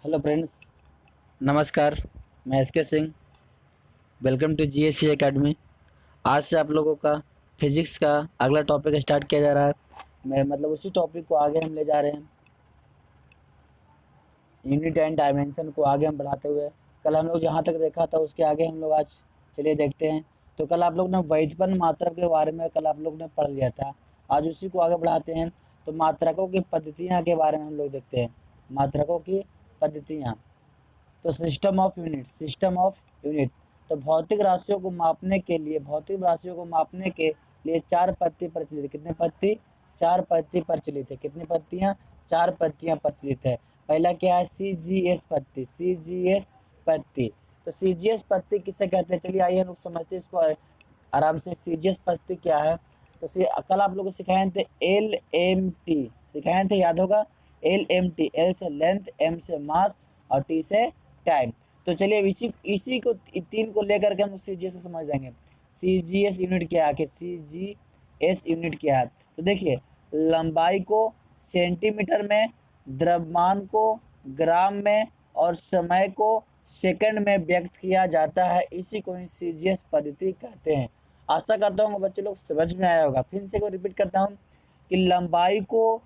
Hello friends, नमस्कार। मैं S K Singh. Welcome to GSC academy. आज से आप लोगों का फिजिक्स का अगला टॉपिक स्टार्ट किया जा रहा है। मैं मतलब उसी टॉपिक को आगे हम ले जा रहे हैं, यूनिट एंड डायमेंशन को आगे हम बढ़ाते हुए। कल हम लोग जहाँ तक देखा था उसके आगे हम लोग आज चलिए देखते हैं। तो कल आप लोग ने व्युत्पन्न मात्रक के बारे में कल आप लोग ने पढ़ लिया था, आज उसी को आगे बढ़ाते हैं। तो मात्रकों की पद्धतियाँ के बारे में हम लोग देखते हैं, मात्रकों की पद्धतियाँ। तो सिस्टम ऑफ यूनिट तो भौतिक राशियों को मापने के लिए चार पत्ती प्रचलित है। कितने पत्ती? चार पत्ती प्रचलित है। कितनी पत्तियां? चार पत्तियां प्रचलित है। पहला क्या है? CGS पत्ती। CGS पत्ती। तो CGS पत्ती किसे कहते हैं? चलिए आइए हम लोग समझते हैं इसको आराम से। CGS पत्ती क्या है? तो कल आप लोग को सिखाए थे LMT, सिखाए थे, याद होगा। LMT, L से लेंथ, M से मास और T से टाइम। तो चलिए अब इसी इसी को तीन को लेकर के हम CGS से समझ जाएंगे। CGS यूनिट क्या है? CGS यूनिट क्या है? तो देखिए, लंबाई को सेंटीमीटर में, द्रव्यमान को ग्राम में और समय को सेकंड में व्यक्त किया जाता है। इसी को CGS पद्धति कहते हैं। आशा करता हूँ बच्चे लोग समझ में आया होगा। फिर से को रिपीट करता हूँ कि लंबाई को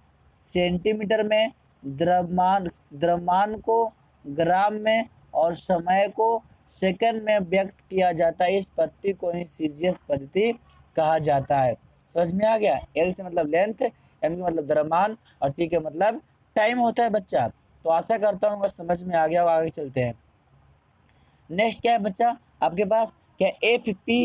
सेंटीमीटर में, द्रव्यमान को ग्राम में और समय को सेकंड में व्यक्त किया जाता है। इस पद्धति को ही CGS पद्धति कहा जाता है। समझ में आ गया? L से मतलब लेंथ, M का मतलब द्रव्यमान और T का मतलब टाइम होता है बच्चा। तो आशा करता हूँ समझ में आ गया हो। आगे चलते हैं। नेक्स्ट क्या है बच्चा आपके पास? क्या? एफ पी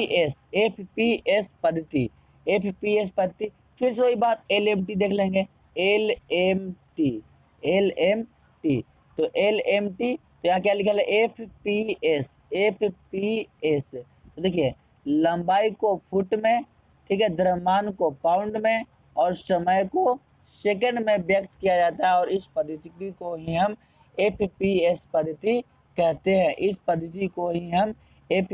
एस पद्धति। एफ पी एस पद्धति, फिर से वही बात, LMT देख लेंगे। LMT, LMT। तो LMT, तो यहाँ क्या लिखा है? F P S. तो देखिए, लंबाई को फुट में, ठीक है, द्रव्यमान को पाउंड में और समय को सेकंड में व्यक्त किया जाता है। और इस पद्धति को ही हम एफ पद्धति कहते हैं। इस पद्धति को ही हम एफ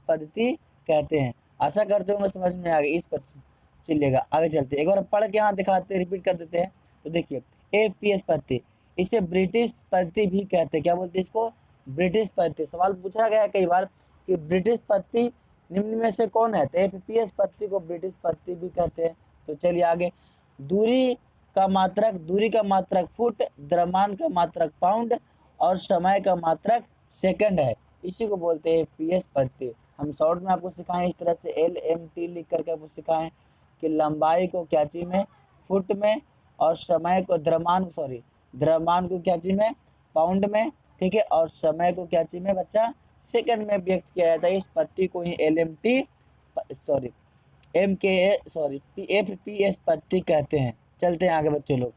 पद्धति कहते हैं। आशा करते होंगे समझ में आ गई इस पद्धति। चलिएगा आगे चलते हैं, एक बार पढ़ के यहाँ दिखाते हैं, रिपीट कर देते हैं। तो देखिए, एफ पद्धति, इसे ब्रिटिश पद्धति भी कहते हैं। क्या बोलते हैं इसको? ब्रिटिश पद्धति। सवाल पूछा गया कई बार कि ब्रिटिश पद्धति निम्न में से कौन है? तो एफ पद्धति को ब्रिटिश पद्धति भी कहते हैं। तो चलिए आगे। दूरी दूरी का मात्रक फुट, द्रव्यमान का मात्रक पाउंड और समय का मात्रक सेकंड है। इसी को बोलते हैं एफ पद्धति। हम शॉर्ट में आपको सिखाएं इस तरह से, LMT लिख करके आपको सिखाएं कि लंबाई को क्या चीज में? फुट में, और समय को द्रव्यमान को क्या चीज में? पाउंड में, ठीक है, और समय को क्या चीज में बच्चा? सेकंड में व्यक्त किया जाता है। इस पद्धति को ही LMT sorry F P S पद्धति कहते हैं। चलते हैं आगे बच्चों लोग।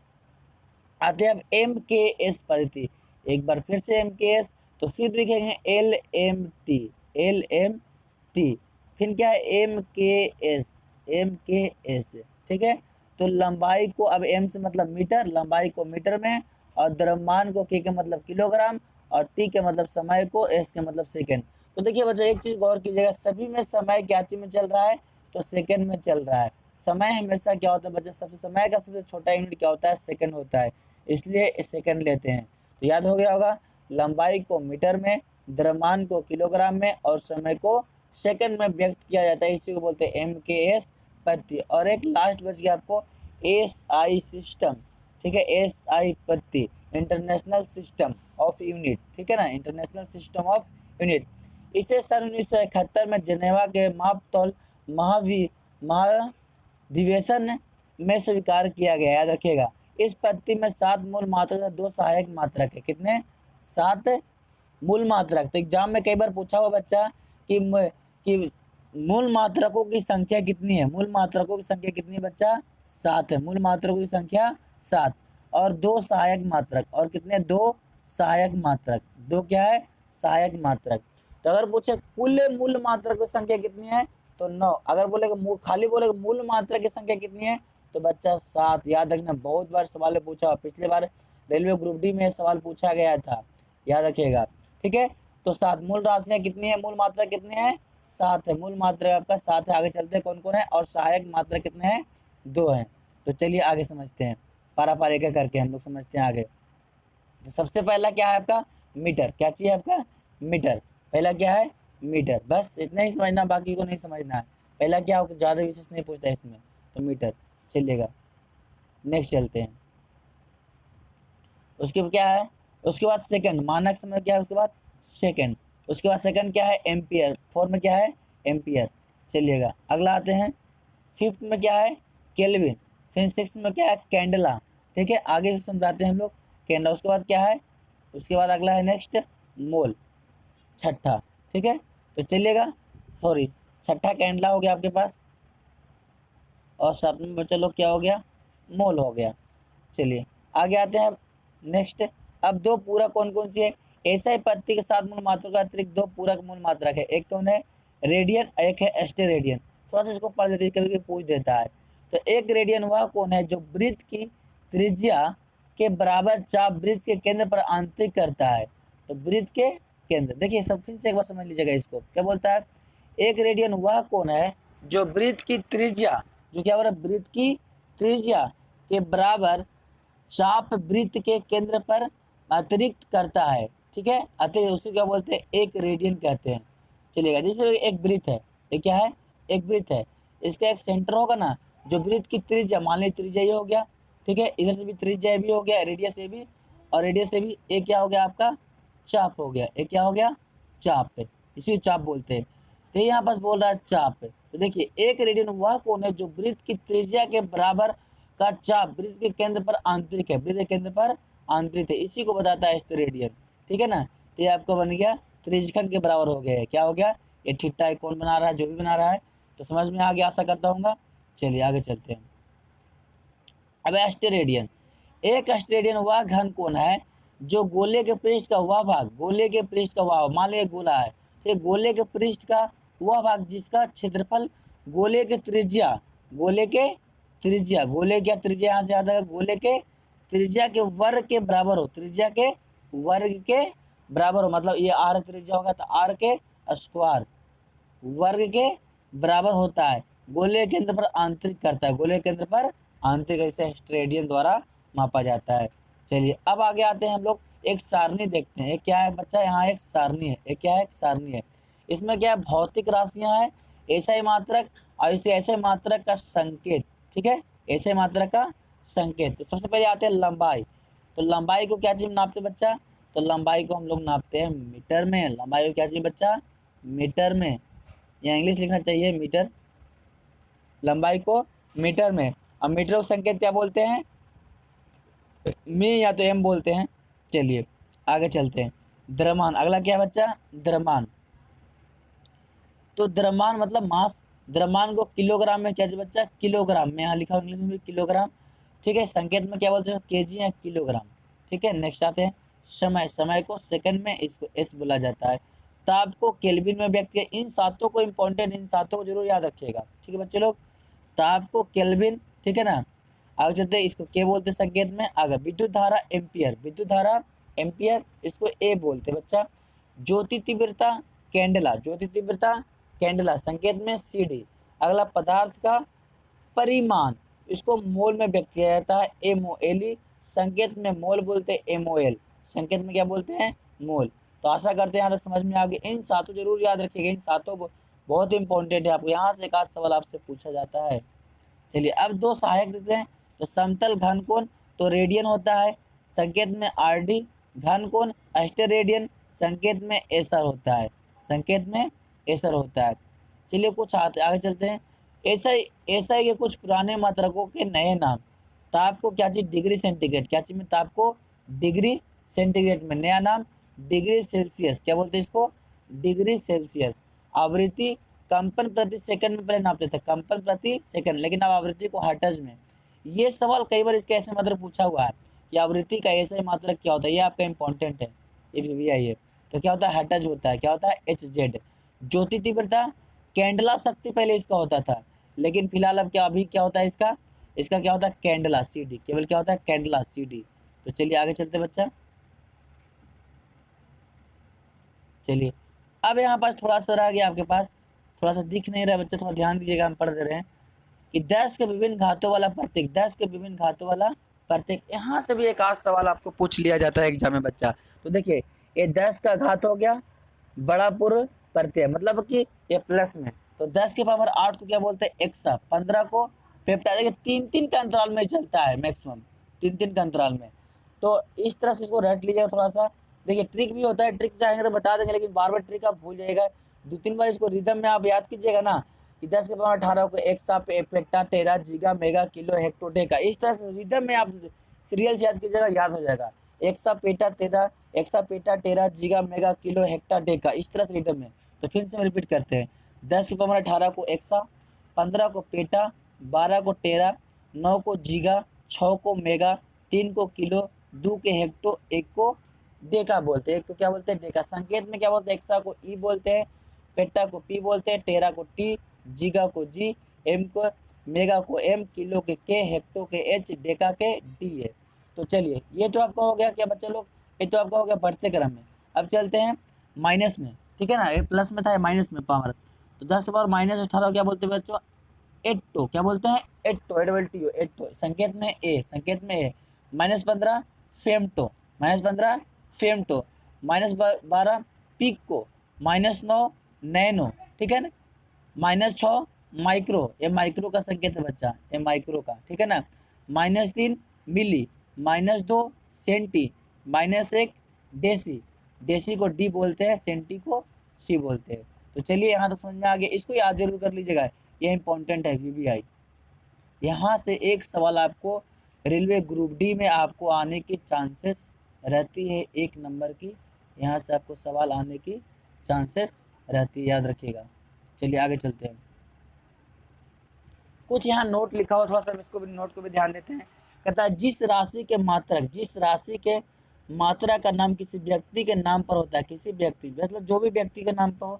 आते हैं अब MKS पद्धति। एक बार फिर से MKS, तो फिर लिखेंगे LMT, LMT। फिर क्या है? MKS, ठीक है। तो लंबाई को, अब M से मतलब मीटर, लंबाई को मीटर में, और द्रव्यमान को K का मतलब किलोग्राम और T के मतलब समय को, S के मतलब सेकंड। तो देखिए बच्चों, एक चीज गौर कीजिएगा, सभी में समय क्या चीज में चल रहा है? तो सेकंड में चल रहा है। समय हमेशा क्या होता है बच्चा? समय का सबसे छोटा यूनिट क्या होता है? सेकंड होता है, इसलिए सेकंड लेते हैं। तो याद हो गया होगा, लंबाई को मीटर में, द्रव्यमान को किलोग्राम में और समय को सेकंड में व्यक्त किया जाता है। इसी को बोलते हैं MKS पद्धति। और एक लास्ट बच गया आपको, SI सिस्टम, ठीक है, SI पद्धति, इंटरनेशनल सिस्टम ऑफ यूनिट, ठीक है ना, इंटरनेशनल सिस्टम ऑफ यूनिट। इसे सन 1971 में जेनेवा के मापतौल महाधिवेशन में स्वीकार किया गया। याद रखिएगा, इस पद्धति में 7 मूल मात्रक और 2 सहायक मात्रक है। कितने? 7 मूल मात्रक। तो एग्जाम में कई बार पूछा हुआ बच्चा कि मूल मात्रकों की संख्या कितनी है? मूल मात्रकों की संख्या कितनी है बच्चा? 7 है। मूल मात्रकों की संख्या 7 और 2 सहायक मात्रक। और कितने? 2 सहायक मात्रक। 2 क्या है? सहायक मात्रक। तो अगर पूछे कुल मूल मात्रक की संख्या कितनी है? तो 9। अगर बोलेगा खाली बोलेगा मूल मात्रक की संख्या कितनी है? तो बच्चा 7। याद रखना, बहुत बार सवाल पूछा, पिछले बार रेलवे ग्रुप डी में सवाल पूछा गया था, याद रखिएगा, ठीक है। तो 7 मूल राशियां कितनी है? मूल मात्रा कितनी है? 7 है। मूल मात्रा आपका 7 है। आगे चलते हैं, कौन कौन है? और सहायक मात्रा कितने हैं? 2 हैं। तो चलिए आगे समझते हैं, पारा पारी का करके हम लोग समझते हैं आगे। तो सबसे पहला क्या है आपका मीटर, क्या चाहिए आपका मीटर, पहला क्या है मीटर, बस इतना ही समझना, बाकी को नहीं समझना है। पहला क्या हो, ज़्यादा विशेष नहीं पूछता है इसमें, तो मीटर चलिएगा। नेक्स्ट चलते हैं, उसके बाद क्या है, उसके बाद सेकंड, मानक समय क्या है, उसके बाद सेकंड, उसके बाद सेकंड क्या है एम्पियर, फोर में क्या है एम्पियर। चलिएगा अगला आते हैं, फिफ्थ में क्या है केल्विन, फिर सिक्स में क्या है कैंडला। ठीक है, आगे से समझाते हैं हम लोग कैंडला। उसके बाद क्या है, उसके बाद अगला है नेक्स्ट मोल, छठा। ठीक है, तो चलिएगा, सॉरी छठा कैंडला हो गया आपके पास, और सातवें में चलो क्या हो गया मोल हो गया। चलिए आगे आते हैं नेक्स्ट। अब दो पूरक कौन कौन सी है, ऐसा ही पत्ती के साथ मूल मात्रा का अतिरिक्त दो पूरक मूल मात्रक है, एक कौन है रेडियन, एक है एस्टेरेडियन। थोड़ा सा इसको पढ़ लेते हैं, कभी कभी पूछ देता है। तो एक रेडियन वह कौन है जो वृत्त की त्रिज्या के बराबर चाप वृत्त के केंद्र पर आंतरिक करता है। तो वृत्त के केंद्र, देखिए सब फिर से एक बार समझ लीजिएगा इसको, क्या बोलता है, एक रेडियन वह कौन है जो वृत्त की त्रिज्या, जो क्या बोल रहा है वृत्त की त्रिज्या के बराबर चाप वृत्त के केंद्र पर अतिरिक्त करता है। ठीक है, अतिरिक्त उसे क्या बोलते हैं एक रेडियन कहते हैं। चलिएगा, जैसे एक वृत्त है, ये क्या है एक वृत्त है, इसका एक सेंटर होगा ना, जो वृत्त की त्रिज्या, मान लीजिए त्रिज्या ये हो गया। ठीक है, इधर से भी त्रिज्या भी हो गया, रेडियस से भी, और रेडियस से भी, एक क्या हो गया आपका चाप हो गया, एक क्या हो गया चाप, इसी चाप बोलते हैं। तो यहाँ पास बोल रहा है चाप। तो देखिए एक रेडियन वह कोण है जो वृत्त की त्रिज्या के बराबर का चाप वृत्त के केंद्र पर आंतरिक है, वृत्त के केंद्र पर आंतरिक है, इसी को बताता है स्टेरेडियन। ठीक है ना, तो ये आपका बन गया त्रिज्यखंड के बराबर हो गया है, क्या हो गया ये थीटा है, कौन बना रहा है जो भी बना रहा है। तो समझ में आ गया आशा करता हूँ। चलिए आगे चलते हैं। अब एस्टेरेडियन, एक एस्टेरेडियन वह घन कोण है जो गोले के पृष्ठ का वह भाग, गोले के पृष्ठ का वह, मान लीजिए गोला है, ठीक, गोले के पृष्ठ का वह भाग जिसका क्षेत्रफल गोले के त्रिज्या, गोले के त्रिज्या, गोले क्या त्रिज्या यहाँ से आता है, गोले के त्रिज्या के वर्ग के बराबर हो, त्रिज्या के वर्ग के बराबर हो, मतलब ये आर त्रिज्या होगा तो आर के स्क्वायर वर्ग के बराबर होता है, गोले के केंद्र पर आंतरिक करता है, गोले के केंद्र पर आंतरिक, इसे स्टेरेडियन द्वारा मापा जाता है। चलिए अब आगे आते हैं हम लोग, एक सारणी देखते हैं, एक क्या है बच्चा, यहाँ एक सारणी है, एक क्या है एक सारणी है, इसमें क्या है भौतिक राशियां हैं, ऐसा ही मात्रक और इसे ऐसे मात्रक का संकेत। ठीक है, ऐसे मात्रक का संकेत। तो सबसे पहले आते हैं लंबाई, तो लंबाई को क्या चीज नापते हैं बच्चा, तो लंबाई को हम लोग नापते हैं मीटर में, लंबाई को क्या चाहिए बच्चा मीटर में, या इंग्लिश लिखना चाहिए मीटर, लंबाई को मीटर में। अब मीटर को संकेत क्या बोलते हैं मी या तो एम बोलते हैं। चलिए आगे चलते हैं, द्रव्यमान, अगला क्या है बच्चा द्रव्यमान। तो द्रव्यमान मतलब मास, द्रव्यमान को किलोग्राम में क्या चाहिए बच्चा किलोग्राम में, यहाँ लिखा इंग्लिश में भी किलोग्राम। ठीक है, संकेत में क्या बोलते हैं केजी या किलोग्राम। ठीक है, नेक्स्ट आते हैं समय, समय को सेकंड में इसको एस बोला जाता है। ताप को केल्विन में व्यक्त किया, इन सातों को इंपॉर्टेंट, इन सातों को जरूर याद रखिएगा। ठीक है बच्चे लोग, ताप को केल्विन, ठीक है ना। आगे चलते हैं, इसको के बोलते हैं संकेत में, आगे विद्युत धारा एम्पियर, विद्युत धारा एम्पियर, इसको ए बोलते हैं बच्चा। ज्योति तीव्रता कैंडला, ज्योति तीव्रता कैंडला, संकेत में सी डी। अगला पदार्थ का परिमाण, इसको मोल में व्यक्त किया जाता है एम ओ एल ई, संकेत में मोल बोलते हैं एम ओ एल, संकेत में क्या बोलते हैं मोल। तो आशा करते हैं यहाँ तक समझ में आ गया, इन सातों जरूर याद रखिएगा, इन सातों बहुत इंपॉर्टेंट है, आपको यहाँ से एक आध सवाल आपसे पूछा जाता है। चलिए अब दो सहायक देते हैं, तो समतल घन कोण तो रेडियन होता है, संकेत में आर डी, घन कोण एस्टेरेडियन, संकेत में एसर होता है, संकेत में एसर होता है। चलिए कुछ आगे चलते हैं, ऐसा ही के कुछ पुराने मात्रकों के नए नाम। ताप को क्या चीज डिग्री सेंटीग्रेड, क्या चीज में ताप को डिग्री सेंटीग्रेड में, नया नाम डिग्री सेल्सियस, क्या बोलते हैं इसको डिग्री सेल्सियस। आवृत्ति कंपन प्रति सेकंड में पहले नापते थे, कंपन प्रति सेकंड, लेकिन अब आवृत्ति को हर्ट्ज में। ये सवाल कई बार इसके ऐसे मात्रक पूछा हुआ है कि आवृत्ति का ऐसे मात्रक क्या होता है, ये आपका इंपॉर्टेंट है, ये भी आई है। तो क्या होता है हर्ट्ज होता है, क्या होता है एच जेड। ज्योति तीव्रता कैंडला शक्ति पहले इसका होता था, लेकिन फिलहाल अब क्या अभी क्या होता है इसका, इसका क्या होता है कैंडला सी डी, केवल क्या होता है कैंडला सी डी। तो चलिए आगे चलते बच्चा। चलिए अब यहाँ पास थोड़ा सा रह गया आपके पास, थोड़ा सा दिख नहीं रहा बच्चा, थोड़ा ध्यान दीजिएगा, हम पढ़ दे रहे हैं कि 10 के विभिन्न घातों वाला प्रतीक, 10 के विभिन्न घातों वाला प्रत्येक, यहाँ से भी एक आध सवाल आपको पूछ लिया जाता है एग्जाम में बच्चा। तो देखिए ये 10 का घात हो गया बड़ा पूर्ण प्रत्यय, मतलब कि ये प्लस में, तो 10 के पावर 8 को क्या बोलते हैं एक्सा, 15 को पेप्टा, देखिए 3-3 का अंतराल में चलता है मैक्सिमम, 3-3 का अंतराल में। तो इस तरह से इसको रट लीजिएगा थोड़ा सा। देखिए ट्रिक भी होता है, ट्रिक चाहेंगे तो बता देंगे, लेकिन बार बार ट्रिक आप भूल जाइएगा। 2-3 बार इसको रिदम में आप याद कीजिएगा ना, कि 10 के पावर 18 को AXA पेप्टा 13 जीगा mega kilo hecto Deka, इस तरह से रिदम में आप सीरियल से याद कीजिएगा, याद हो जाएगा। AXA PETA 13 जीगा mega kilo hecto Deka, इस तरह से रिदम में। तो फिर से हम रिपीट करते हैं, 10 के पावर 18 को एक्सा, 15 को पेटा, 12 को टेरा, 9 को जीगा, 6 को मेगा, 3 को किलो, 2 के हेक्टो, 1 को डेका बोलते हैं। एक को क्या बोलते हैं डेका। संकेत में क्या बोलते हैं, एक्सा को ई बोलते हैं, पेटा को पी बोलते हैं, टेरा को टी, जीगा को जी, एम को मेगा को एम, किलो के हेक्टो के एच, डेका के डी है। तो चलिए ये तो आपका हो गया क्या बच्चे लोग, ये तो आपका हो गया बढ़ते क्रम में। अब चलते हैं माइनस में, ठीक है ना, ये प्लस में था, माइनस में पावर। तो 10 के पावर -18 क्या बोलते हैं बच्चों, एट्टो, क्या बोलते हैं एट्टो, एडबल्टी एट्टो, संकेत में ए, संकेत में ए। -15 फेमटो, -15 फेमटो, -12 पिको, -9 नैनो, ठीक है ना, -6 माइक्रो, ये माइक्रो का संकेत है बच्चा, ये माइक्रो का, ठीक है ना, -3 मिली, -2 सेंटी, -1 डेसी, डेसी को डी बोलते हैं, सेंटी को सी बोलते हैं। तो चलिए यहाँ तो समझ में आ गया, इसको याद जरूर कर लीजिएगा, ये इंपॉर्टेंट है वीवीआई। यहाँ से एक सवाल आपको रेलवे ग्रुप डी में आपको आने की चांसेस रहती है, 1 नंबर की, यहाँ से आपको सवाल आने की चांसेस रहती है, याद रखिएगा। चलिए आगे चलते हैं। कुछ यहाँ नोट लिखा हुआ, थोड़ा सा इसको भी, नोट को भी ध्यान देते हैं। कहता है जिस राशि के मात्रक, जिस राशि के मात्रा का नाम किसी व्यक्ति के नाम पर होता है, किसी व्यक्ति मतलब जो भी व्यक्ति के नाम पर हो,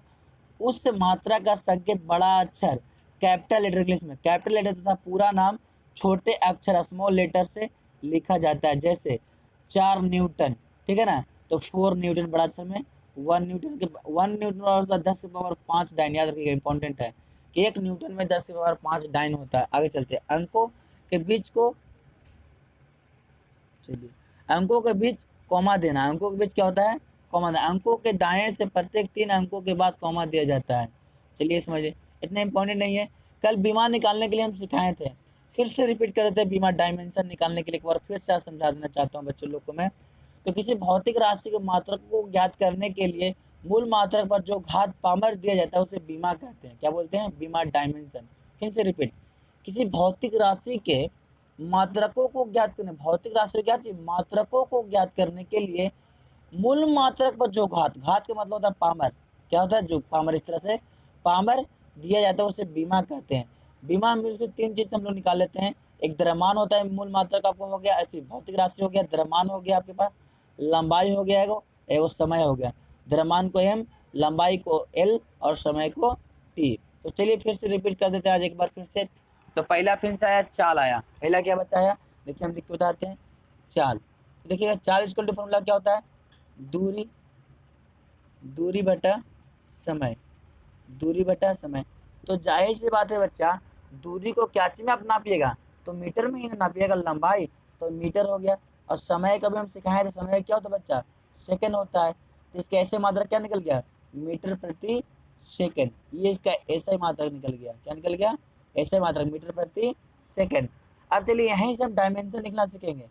उस मात्रा का संकेत बड़ा अक्षर कैपिटल लेटर इंग्लिश में, कैपिटल लेटर तथा पूरा नाम छोटे अक्षर स्मॉल लेटर से लिखा जाता है। जैसे 4 न्यूटन, ठीक है ना, तो 4 न्यूटन बड़ा अक्षर में, 1 न्यूटन के 1 न्यूटन और 10 के पावर 5 डाइन, याद रखिएगा इंपॉर्टेंट है कि 1 न्यूटन में 10 के पावर 5 डाइन होता है। आगे चलते हैं, अंकों के बीच को, चलिए अंकों के बीच कॉमा देना, अंकों के बीच क्या होता है कॉमा देना, अंकों के दाएं से प्रत्येक 3 अंकों के बाद कॉमा दिया जाता है। चलिए समझिए, इतना इंपॉर्टेंट नहीं है। कल बीमा निकालने के लिए हम सिखाए थे, फिर से रिपीट कर देते हैं, बीमा डायमेंशन निकालने के लिए एक बार फिर से समझा देना चाहता हूँ बच्चों लोग को मैं। तो किसी भौतिक राशि के मात्रक को ज्ञात करने के लिए मूल मात्रक पर जो घात पामर दिया जाता है उसे बीमा कहते हैं, क्या बोलते हैं, बीमा डायमेंशन। फिर से रिपीट, किसी भौतिक राशि के मात्रकों को ज्ञात करने, भौतिक राशि क्या चीज, मात्रकों को ज्ञात करने के लिए मूल मात्रक पर जो घात, घात का मतलब होता है पामर, क्या होता है जो पामर, इस तरह से पामर दिया जाता है उसे बीमा कहते हैं। बीमा में उसकी 3 चीज हम लोग निकाल लेते हैं, एक द्रव्यमान होता है, मूल मात्रक आपको हो गया, ऐसी भौतिक राशि हो गया, द्रव्यमान हो गया आपके पास, लंबाई हो गया एगो समय हो गया, द्रव्यमान को एम, लंबाई को एल और समय को टी। तो चलिए फिर से रिपीट कर देते हैं आज एक बार फिर से। तो पहला फिर से आया चाल, आया पहला क्या बच्चा आया, देखिए हम लिख के बताते हैं चाल। तो देखिएगा चाल इक्वल टू फॉर्मूला क्या होता है, दूरी, दूरी बटा समय, दूरी बटा समय। तो जाहिर सी बात है बच्चा, दूरी को क्या चीज में आप नापिएगा, तो मीटर में ही नापिएगा, लंबाई तो मीटर हो गया, और समय का भी हम सिखाए थे, समय क्या होता है बच्चा, सेकंड होता है। तो इसका ऐसे मात्रक क्या निकल गया, मीटर प्रति सेकंड, ये इसका ऐसा ही मात्रक निकल गया, क्या निकल गया, ऐसे मात्रक मीटर प्रति सेकंड। अब चलिए यहीं से हम डायमेंशन लिखना सीखेंगे।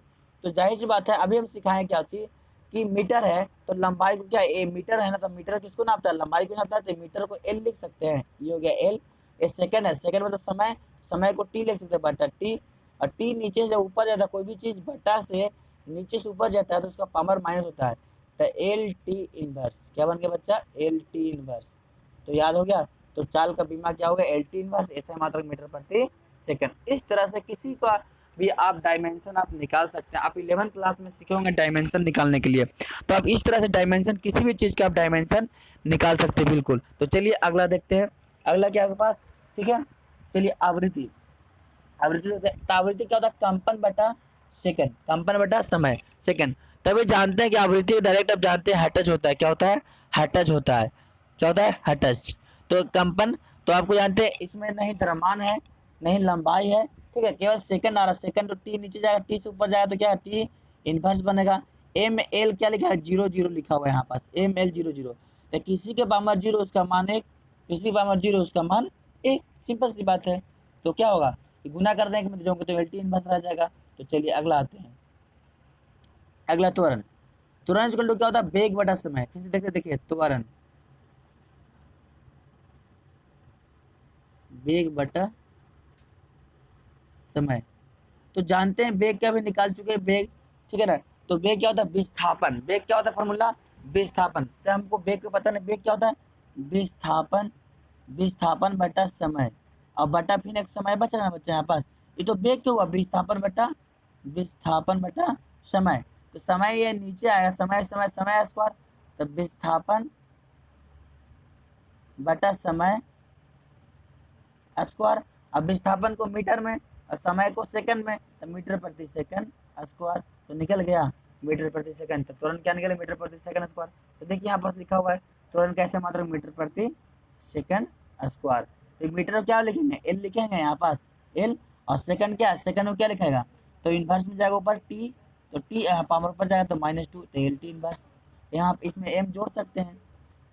तो जाहिर सी बात है अभी हम सिखाएं क्या चीज, कि मीटर है तो लंबाई को क्या, ए मीटर है ना, तो मीटर किसको नापता है, लंबाई को नापता है, तो मीटर को एल लिख सकते हैं, ये हो गया एल। ये सेकंड है, सेकंड मतलब समय, समय को टी लिख सकते हैं बटा टी, और टी नीचे से ऊपर जाता है, कोई भी चीज बटा से नीचे से ऊपर जाता है तो उसका पावर माइनस होता है, तो एल टी इनवर्स, क्या बन गया बच्चा, एल टी इनवर्स। तो याद हो गया, तो चाल का बीमा क्या होगा, एल टी इनवर्स, ऐसे मात्रक मीटर प्रति सेकंड। इस तरह से किसी का भी आप डायमेंशन आप निकाल सकते हैं। आप 11th क्लास में सीखे होंगे डायमेंशन निकालने के लिए, तो आप इस तरह से डायमेंशन, किसी भी चीज़ का आप डायमेंशन निकाल सकते हैं बिल्कुल। तो चलिए अगला देखते हैं, अगला क्या आपके पास, ठीक है। चलिए आवृत्ति, आवृत्ति क्या होता है, कंपन बटा सेकंड, कंपन बटा समय सेकंड। तभी जानते हैं कि आवृत्ति डायरेक्ट आप जानते हैं हर्ट्ज होता है, क्या होता है, हर्ट्ज होता है, क्या होता है, हर्ट्ज। तो कंपन तो आपको जानते हैं इसमें नहीं द्रव्यमान है, नहीं लंबाई है, ठीक है, केवल सेकंड आ रहा है, सेकंड तो टी नीचे जाएगा, टी से ऊपर जाएगा तो क्या है, टी इनवर्स बनेगा। एम एल क्या लिखा है, 0 0 लिखा हुआ है यहाँ पास, एम एल 0 0, तो किसी के पावर 0 उसका मान 1, किसी के पावर 0 उसका मान 1, सिंपल सी बात है। तो क्या होगा, गुना कर देंगे तो जाओगे तो एल टी इनवर्स रह जाएगा। तो चलिए अगला आते हैं, अगला त्वरण। त्वरण इक्वल टू क्या होता है, वेग बटा समय। फिर से देखते देखिए, त्वरण वेग बटा समय। तो जानते हैं वेग क्या, भी निकाल चुके हैं वेग, ठीक है ना। तो वेग क्या होता है, विस्थापन। वेग क्या होता है, फॉर्मूला विस्थापन। तो हमको वेग को पता नहीं, वेग क्या होता है, विस्थापन, विस्थापन बटा समय, और बटा फिर एक समय बच रहा है बच्चा यहाँ पास, ये तो वेग क्या हुआ, विस्थापन बटा, विस्थापन बटा समय। तो समय ये नीचे आएगा, समय समय समय स्क्वायर, तो विस्थापन बटा समय स्क्वायर। अब विस्थापन को मीटर में और समय को सेकंड में, तो मीटर प्रति सेकंड स्क्वायर। तो निकल गया मीटर प्रति सेकंड। तो तुरंत क्या निकले, मीटर प्रति सेकंड स्क्वायर। तो देखिए यहाँ पर लिखा हुआ है तुरंत कैसे, मात्रा मीटर प्रति सेकंड स्क्वायर। तो मीटर को क्या लिखेंगे, एल लिखेंगे यहाँ पास, एल, और सेकंड क्या है, सेकंड में क्या लिखेगा, तो इन्वर्स में जाएगा ऊपर टी, तो टी पावर ऊपर जाएगा तो -2, तो एल टी इन्वर्स। यहाँ इसमें एम जोड़ सकते हैं,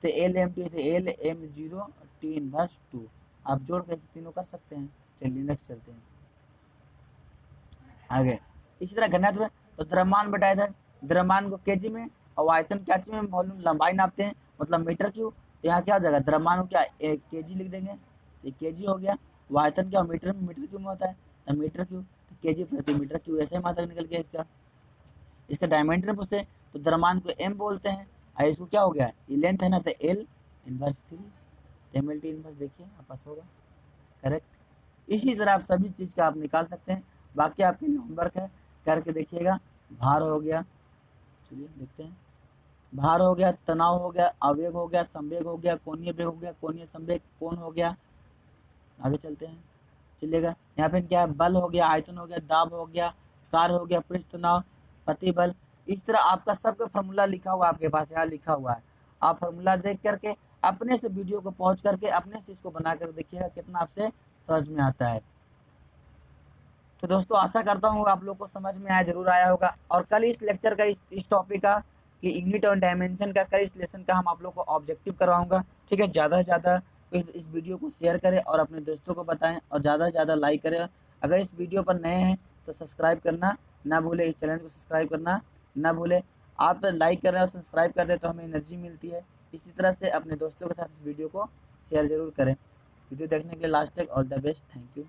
तो एल एम टी से एल एम 0 टी इन्वर्स 2, आप जोड़ के ऐसे तीनों कर सकते हैं। चलिए नेक्स्ट चलते हैं आगे। इसी तरह घनत्व, तो द्रव्यमान बटा इधर, द्रव्यमान को केजी में और आयतन क्या में, वॉल्यूम लंबाई नापते हैं, मतलब मीटर क्यूब। तो यहाँ क्या हो जाएगा, द्रव्यमान को क्या एक केजी लिख देंगे, तो केजी हो गया। आयतन क्या मीटर में, मीटर क्यूब में होता है, तो मीटर क्यूब, तो केजी प्रति मीटर क्यूब, ऐसे मात्रा निकल गया इसका। इसका डायमीटर पूछे तो द्रव्यमान को एम बोलते हैं, और इसको क्या हो गया, ये लेंथ है ना, तो L inverse 3, M L T inverse, देखिए आपस होगा करेक्ट। इसी तरह आप सभी चीज़ का आप निकाल सकते हैं। बाकी आपके लिए होमवर्क है, करके देखिएगा। भार हो गया, चलिए देखते हैं, भार हो गया, तनाव हो गया, आवेग हो गया, संवेग हो गया, कोणीय वेग हो गया, कोणीय संवेग, कोण हो गया। आगे चलते हैं, चलिएगा। यहाँ पे क्या है, बल हो गया, आयतन हो गया, दाब हो गया, कार्य हो गया, पृष्ठ तनाव, प्रतिबल। इस तरह आपका सबका फॉर्मूला लिखा हुआ है आपके पास, यहाँ लिखा हुआ है। आप फॉर्मूला देख करके अपने से वीडियो को पॉज करके अपने से इसको बना कर देखिएगा कितना आपसे समझ में आता है। तो दोस्तों आशा करता हूँ आप लोग को समझ में आया, जरूर आया होगा। और कल इस लेक्चर का, इस टॉपिक का, कि यूनिट और डायमेंशन का, कल इस लेसन का हम आप लोग को ऑब्जेक्टिव करवाऊंगा, ठीक है। ज़्यादा से ज़्यादा इस वीडियो को शेयर करें और अपने दोस्तों को बताएं, और ज़्यादा से ज़्यादा लाइक करें। अगर इस वीडियो पर नए हैं तो सब्सक्राइब करना ना भूलें, इस चैनल को सब्सक्राइब करना ना भूलें। आप लाइक कर रहे हैं और सब्सक्राइब कर दें तो हमें एनर्जी मिलती है। इसी तरह से अपने दोस्तों के साथ इस वीडियो को शेयर ज़रूर करें। वीडियो देखने के लिए लास्ट तक all the best, thank you.